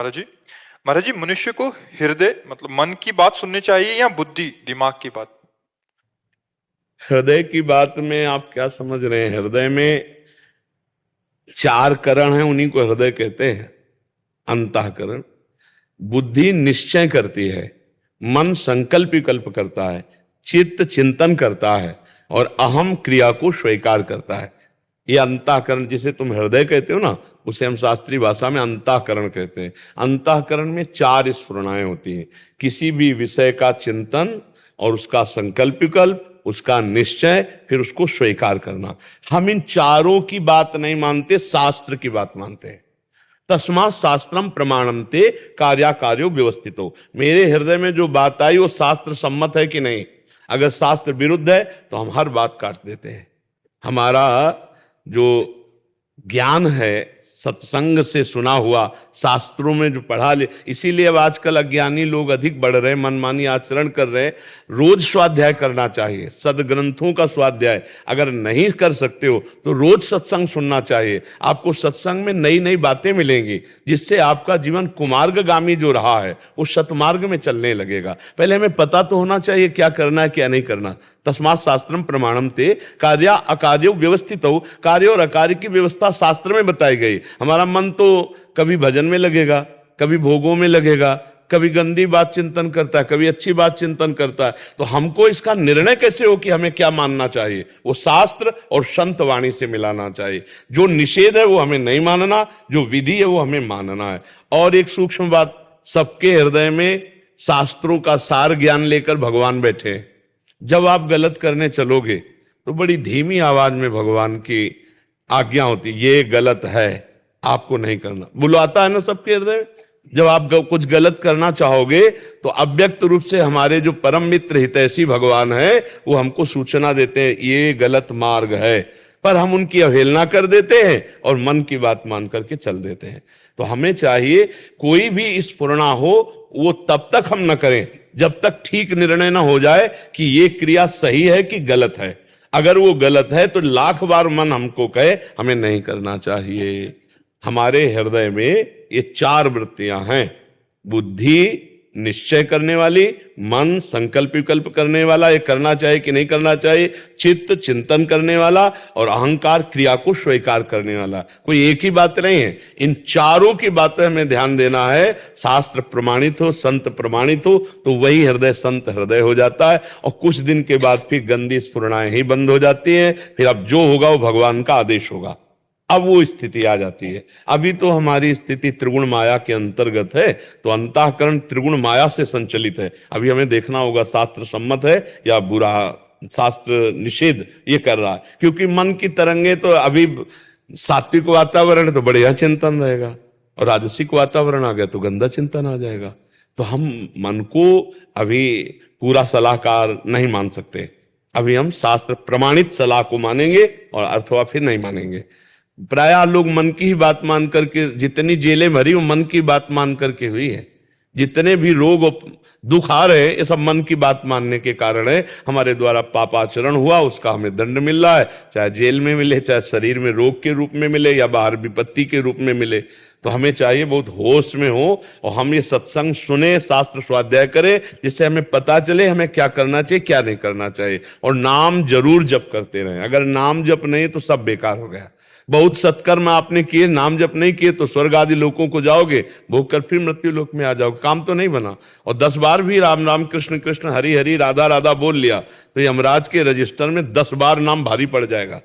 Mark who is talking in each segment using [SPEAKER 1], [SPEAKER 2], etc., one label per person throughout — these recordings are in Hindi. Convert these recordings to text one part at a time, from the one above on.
[SPEAKER 1] महाराज जी, महाराज जी, मनुष्य को हृदय मतलब मन की बात सुननी चाहिए या बुद्धि दिमाग की बात?
[SPEAKER 2] हृदय की बात में आप क्या समझ रहे हैं? हृदय में चार करण हैं, उन्हीं को हृदय कहते हैं। अंतःकरण। बुद्धि निश्चय करती है, मन संकल्प विकल्प करता है, चित्त चिंतन करता है और अहम क्रिया को स्वीकार करता है। ये अंतःकरण जिसे तुम हृदय कहते हो ना, उसे हम शास्त्रीय भाषा में अंतःकरण कहते हैं। अंतःकरण में चार स्फुरणाएं होती हैं। किसी भी विषय का चिंतन और उसका संकल्प विकल्प, उसका निश्चय, फिर उसको स्वीकार करना। हम इन चारों की बात नहीं मानते, शास्त्र की बात मानते हैं। तस्मात् शास्त्रम प्रमाणम ते कार्याकार्यो व्यवस्थितो। मेरे हृदय में जो बात आई वो शास्त्र सम्मत है कि नहीं? अगर शास्त्र विरुद्ध है तो हम हर बात काट देते हैं। हमारा जो ज्ञान है सत्संग से सुना हुआ, शास्त्रों में जो पढ़ा ले, इसीलिए अब आजकल अज्ञानी लोग अधिक बढ़ रहे, मनमानी आचरण कर रहे। रोज स्वाध्याय करना चाहिए, सदग्रंथों का स्वाध्याय। अगर नहीं कर सकते हो तो रोज सत्संग सुनना चाहिए। आपको सत्संग में नई नई बातें मिलेंगी, जिससे आपका जीवन कुमार्गगामी जो रहा है वो सतमार्ग में चलने लगेगा। पहले हमें पता तो होना चाहिए क्या करना है क्या नहीं करना। तस्मात् शास्त्रम प्रमाणम ते कार्य अकार्यो व्यवस्थित हो। कार्य और अकार्य की व्यवस्था शास्त्र में बताई गई। हमारा मन तो कभी भजन में लगेगा, कभी भोगों में लगेगा, कभी गंदी बात चिंतन करता है, कभी अच्छी बात चिंतन करता है। तो हमको इसका निर्णय कैसे हो कि हमें क्या मानना चाहिए? वो शास्त्र और संत वाणी से मिलाना चाहिए। जो निषेध है वो हमें नहीं मानना, जो विधि है वो हमें मानना है। और एक सूक्ष्म बात, सबके हृदय में शास्त्रों का सार ज्ञान लेकर भगवान बैठे हैं। जब आप गलत करने चलोगे तो बड़ी धीमी आवाज में भगवान की आज्ञा होती, ये गलत है, आपको नहीं करना। बुलाता है ना सबके हृदय। जब आप कुछ गलत करना चाहोगे तो अव्यक्त रूप से हमारे जो परम मित्र हितैषी भगवान है वो हमको सूचना देते हैं, ये गलत मार्ग है। पर हम उनकी अवहेलना कर देते हैं और मन की बात मान करके चल देते हैं। तो हमें चाहिए कोई भी स्फुरणा हो वो तब तक हम न करें जब तक ठीक निर्णय ना हो जाए कि ये क्रिया सही है कि गलत है। अगर वो गलत है तो लाख बार मन हमको कहे हमें नहीं करना चाहिए। हमारे हृदय में ये चार वृत्तियां हैं, बुद्धि निश्चय करने वाली, मन संकल्प विकल्प करने वाला, ये करना चाहिए कि नहीं करना चाहिए, चित्त चिंतन करने वाला और अहंकार क्रिया को स्वीकार करने वाला। कोई एक ही बात नहीं है, इन चारों की बातें हमें ध्यान देना है। शास्त्र प्रमाणित हो, संत प्रमाणित हो तो वही हृदय संत हृदय हो जाता है। और कुछ दिन के बाद फिर गंदी स्फुरणाएं ही बंद हो जाती हैं। फिर अब जो होगा वो भगवान का आदेश होगा, अब वो स्थिति आ जाती है। अभी तो हमारी स्थिति त्रिगुण माया के अंतर्गत है, तो अंतःकरण त्रिगुण माया से संचलित है। अभी हमें देखना होगा शास्त्र सम्मत है या बुरा, शास्त्र निषेध ये कर रहा है। क्योंकि मन की तरंगे तो अभी सात्विक वातावरण है तो बढ़िया चिंतन रहेगा, और राजसिक वातावरण आ गया तो गंदा चिंतन आ जाएगा। तो हम मन को अभी पूरा सलाहकार नहीं मान सकते। अभी हम शास्त्र प्रमाणित सलाह को मानेंगे और अथवा फिर नहीं मानेंगे। प्रायः लोग मन की ही बात मान करके, जितनी जेलें भरी वो मन की बात मान करके हुई है। जितने भी रोग दुख आ रहे हैं ये सब मन की बात मानने के कारण है। हमारे द्वारा पापाचरण हुआ, उसका हमें दंड मिल रहा है, चाहे जेल में मिले, चाहे शरीर में रोग के रूप में मिले या बाहर विपत्ति के रूप में मिले। तो हमें चाहिए बहुत होश में हो और हम ये सत्संग सुने, शास्त्र स्वाध्याय करें, जिससे हमें पता चले हमें क्या करना चाहिए क्या नहीं करना चाहिए। और नाम जरूर जप करते रहें। अगर नाम जप नहीं तो सब बेकार हो गया। बहुत सत्कर्म आपने किए, नाम जप नहीं किए तो स्वर्ग आदि लोकों को जाओगे, भोग कर फिर मृत्यु लोक में आ जाओगे, काम तो नहीं बना। और 10 बार भी राम राम कृष्ण कृष्ण हरि हरि राधा राधा बोल लिया तो यमराज के रजिस्टर में 10 बार नाम भारी पड़ जाएगा।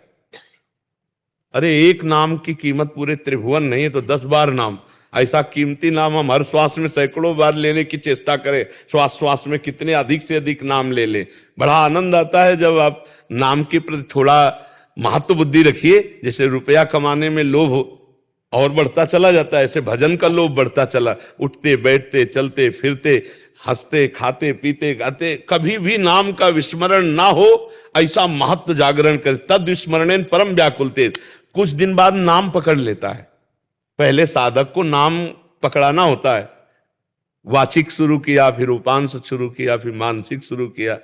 [SPEAKER 2] अरे एक नाम की कीमत पूरे त्रिभुवन नहीं है तो 10 बार नाम, ऐसा कीमती नाम हम हर श्वास में सैकड़ों बार लेने की चेष्टा करें। श्वास श्वास में कितने अधिक से अधिक नाम ले ले। बड़ा आनंद आता है जब आप नाम के प्रति थोड़ा महत्व बुद्धि रखिए। जैसे रुपया कमाने में लोभ और बढ़ता चला जाता है, ऐसे भजन का लोभ बढ़ता चला। उठते बैठते चलते फिरते हंसते खाते पीते गाते कभी भी नाम का विस्मरण ना हो, ऐसा महत्व जागरण करे। तद विस्मरणेन परम व्याकुलते। कुछ दिन बाद नाम पकड़ लेता है। पहले साधक को नाम पकड़ाना होता है। वाचिक शुरू किया, फिर उपांश शुरू किया, फिर मानसिक शुरू किया।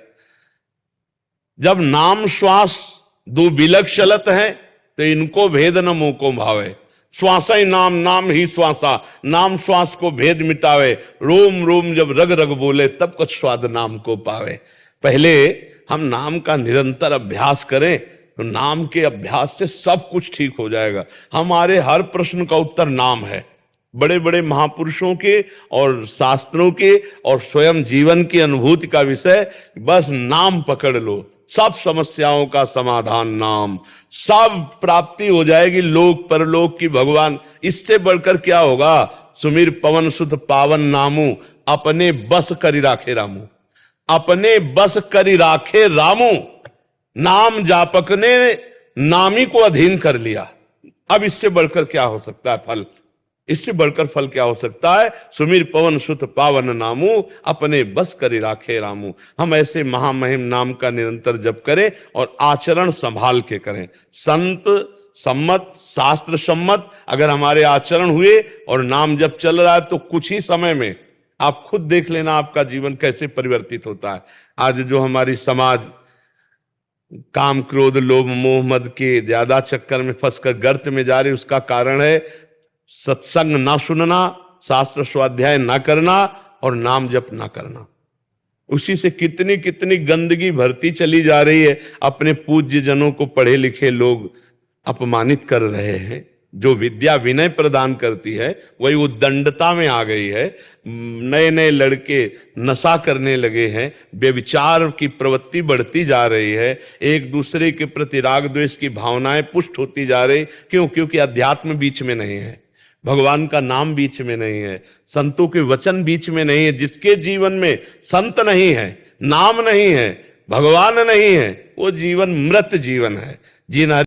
[SPEAKER 2] जब नाम श्वास दो विलग चलत है तो इनको भेद न मोह को भावे। श्वासा ही नाम, नाम ही श्वासा, नाम श्वास को भेद मिटावे, रोम रोम जब रग रग बोले तब कुछ स्वाद नाम को पावे। पहले हम नाम का निरंतर अभ्यास करें तो नाम के अभ्यास से सब कुछ ठीक हो जाएगा। हमारे हर प्रश्न का उत्तर नाम है। बड़े बड़े महापुरुषों के और शास्त्रों के और स्वयं जीवन की अनुभूति का विषय, बस नाम पकड़ लो, सब समस्याओं का समाधान नाम, सब प्राप्ति हो जाएगी लोक परलोक की भगवान। इससे बढ़कर क्या होगा? सुमिर पवन सुत पावन नामू, अपने बस करी राखे रामू, अपने बस करी राखे रामू। नाम जापक ने नामी को अधीन कर लिया। अब इससे बढ़कर क्या हो सकता है फल? इससे बढ़कर फल क्या हो सकता है? सुमिर पवन सुत पावन नामू, अपने बस करी राखे रामू। हम ऐसे महामहिम नाम का निरंतर जप करें और आचरण संभाल के करें। संत सम्मत, शास्त्र सम्मत अगर हमारे आचरण हुए और नाम जब चल रहा है तो कुछ ही समय में आप खुद देख लेना आपका जीवन कैसे परिवर्तित होता है। आज जो हमारी समाज काम क्रोध लोभ मोह मद के ज्यादा चक्कर में फंसकर गर्त में जा रही, उसका कारण है सत्संग ना सुनना, शास्त्र स्वाध्याय ना करना और नाम जप ना करना। उसी से कितनी कितनी गंदगी भरती चली जा रही है। अपने पूज्य जनों को पढ़े लिखे लोग अपमानित कर रहे हैं। जो विद्या विनय प्रदान करती है वही उद्दंडता में आ गई है। नए नए लड़के नशा करने लगे हैं, व्यभिचार की प्रवृत्ति बढ़ती जा रही है, एक दूसरे के प्रति राग द्वेष की भावनाएं पुष्ट होती जा रही। क्यों? क्योंकि अध्यात्म बीच में नहीं है, भगवान का नाम बीच में नहीं है, संतों के वचन बीच में नहीं है। जिसके जीवन में संत नहीं है, नाम नहीं है, भगवान नहीं है, वो जीवन मृत जीवन है। जिन